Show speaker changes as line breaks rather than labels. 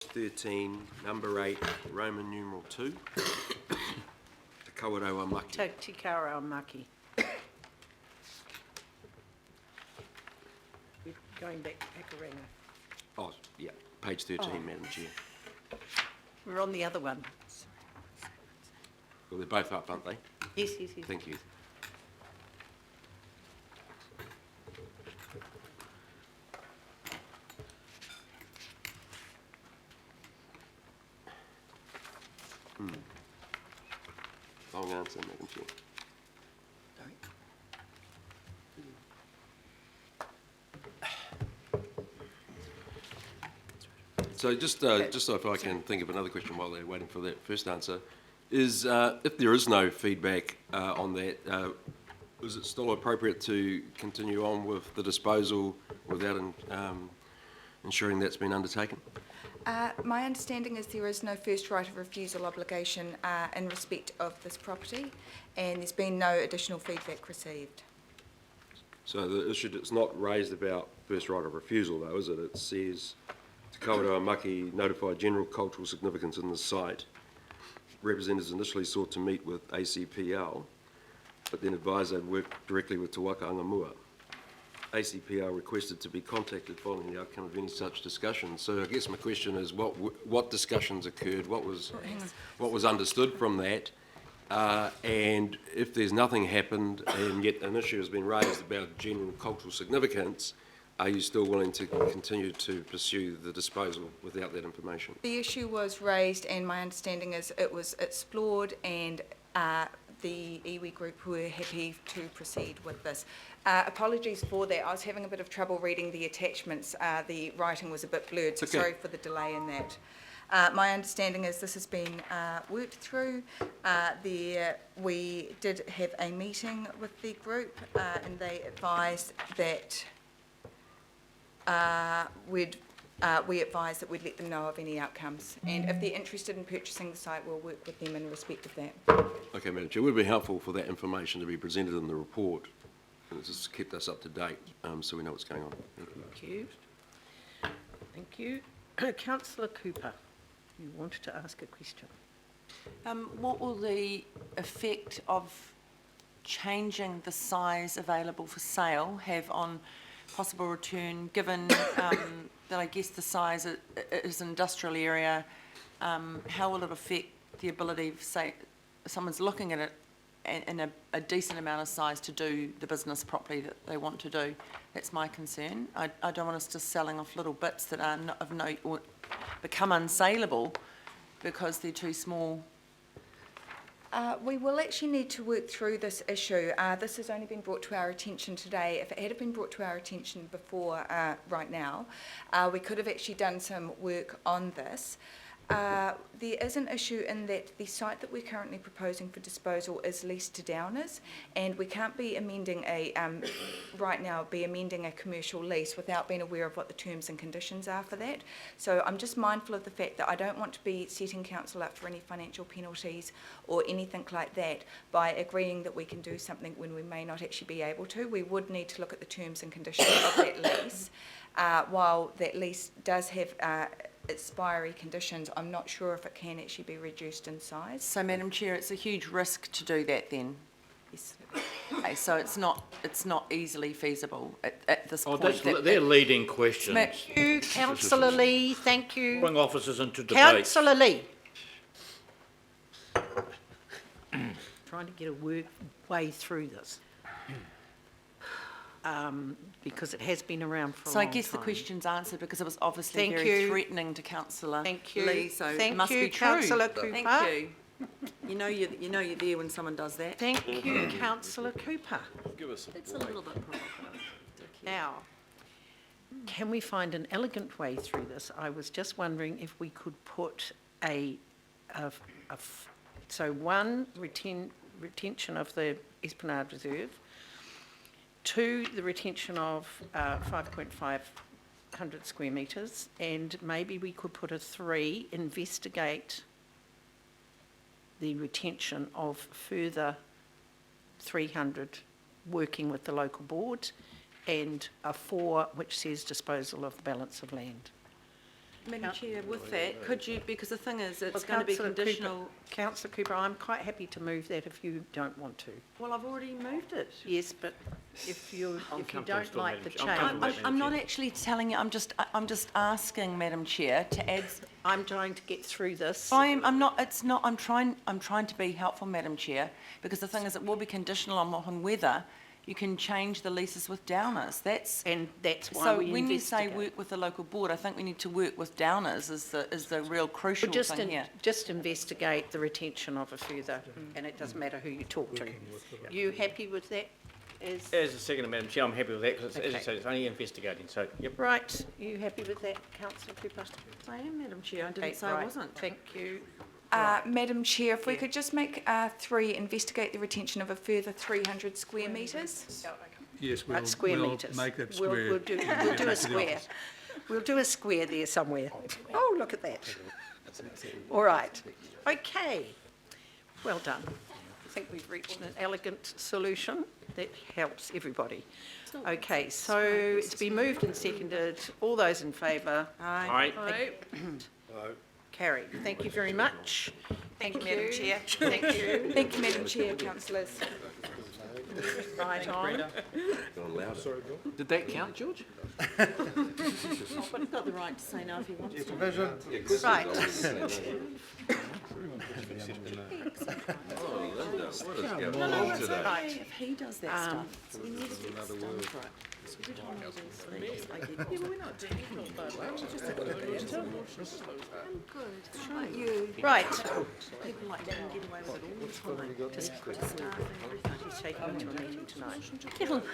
13, number 8, Roman numeral 2. Te kawerau maki.
Te kawerau maki. We're going back to Pakaranga.
Oh, yeah, page 13, Madam Chair.
We're on the other one.
Well, they're both up, aren't they?
Yes.
Thank you. Long answer, Madam Chair. So just so if I can think of another question while they're waiting for that first answer, is if there is no feedback on that, is it still appropriate to continue on with the disposal without ensuring that's been undertaken?
My understanding is there is no first right of refusal obligation in respect of this property, and there's been no additional feedback received.
So the issue, it's not raised about first right of refusal though, is it? It says, Te kawerau maki notified general cultural significance in the site. Representatives initially sought to meet with ACPL, but then advised they'd work directly with Te Waka Angamua. ACPL requested to be contacted following the outcome of any such discussions. So I guess my question is, what discussions occurred? What was understood from that? And if there's nothing happened and yet an issue has been raised about general cultural significance, are you still willing to continue to pursue the disposal without that information?
The issue was raised, and my understanding is it was explored, and the iwi group were happy to proceed with this. Apologies for that. I was having a bit of trouble reading the attachments. The writing was a bit blurred, so
okay.
Sorry for the delay in that. My understanding is this has been worked through. We did have a meeting with the group, and they advised that we advised that we'd let them know of any outcomes, and if they're interested in purchasing the site, we'll work with them in respect of that.
Okay, Madam Chair, it would be helpful for that information to be presented in the report, and it's just kept us up to date, so we know what's going on.
Thank you. Councillor Cooper, you wanted to ask a question.
What will the effect of changing the size available for sale have on possible return, given that I guess the size is an industrial area? How will it affect the ability of, say, someone's looking at it in a decent amount of size to do the business properly that they want to do? That's my concern. I don't want us just selling off little bits that are not of no, or become unsaleable because they're too small.
We will actually need to work through this issue. This has only been brought to our attention today. If it had been brought to our attention before right now, we could have actually done some work on this. There is an issue in that the site that we're currently proposing for disposal is leased to Downers, and we can't be amending right now be amending a commercial lease without being aware of what the terms and conditions are for that. So I'm just mindful of the fact that I don't want to be setting council up for any financial penalties or anything like that by agreeing that we can do something when we may not actually be able to. We would need to look at the terms and conditions of that lease. While that lease does have expiry conditions, I'm not sure if it can actually be reduced in size.
So, Madam Chair, it's a huge risk to do that then?
Yes.
Okay, so it's not easily feasible at this point.
They're leading questions.
Thank you, Councillor Lee. Thank you.
Bring officers into debate.
Councillor Lee. Trying to get a way through this. Because it has been around for a long time.
So I guess the question's answered because it was obviously very threatening to Councillor Lee, so it must be true.
Councillor Cooper.
Thank you. You know you're there when someone does that.
Thank you, Councillor Cooper.
Give us
It's a little bit provocative.
Now, can we find an elegant way through this? I was just wondering if we could put so one, retention of the Esplanade Reserve, 2, the retention of 5,500 square metres, and maybe we could put a 3, investigate the retention of further 300 working with the local board, and a 4 which says disposal of the balance of land.
Madam Chair, with that, could you, because the thing is, it's going to be
Councillor
conditional.
Councillor Cooper, I'm quite happy to move that if you don't want to.
Well, I've already moved it.
Yes, but if you
comfortable
don't
still,
like the
Madam Chair. I'm
change,
comfortable.
I'm not actually telling you, I'm just asking, Madam Chair, to add.
I'm trying to get through this.
I'm not, it's not, I'm trying to be helpful, Madam Chair, because the thing is, it will be conditional on whether you can change the leases with Downers.
And that's why
So
we
when you say
investigate.
work with the local board, I think we need to work with Downers is the real crucial
Well,
thing here.
just investigate the retention of a further, and it doesn't matter who you talk to. You happy with that?
As a second, Madam Chair, I'm happy with that because, as you
Okay.
said, it's only investigating. So, yep.
Right, you happy with that, councillor Cooper?
I am, Madam Chair, I
Okay,
didn't say I
right,
wasn't.
Thank you.
Madam Chair, if we could just make 3, investigate the retention of a further 300 square metres.
Yes, we'll,
Square
we'll
metres.
make that
We'll-
square.
We'll do
when we
a
get back to the
square.
office.
We'll do a square there somewhere. Oh, look at that. All right, okay. Well done. I think we've reached an elegant solution that helps everybody. Okay, so it's been moved and seconded. All those in favour?
Aye.
Carried. Thank you very much.
Thank you, Madam Chair.
Thank you.
Thank you, Madam Chair, councillors.
Right on.
Did that count, George?
But he's got the right to say no if he wants to.
Right. Right.
If he does that stuff, he needs to get stung for it. So every time he does things, I get. Yeah, but we're not technical, but I'm good. How about you?
Right.
People like that get away with it all the time. Just staff and everything.
He's taking me to a meeting tonight.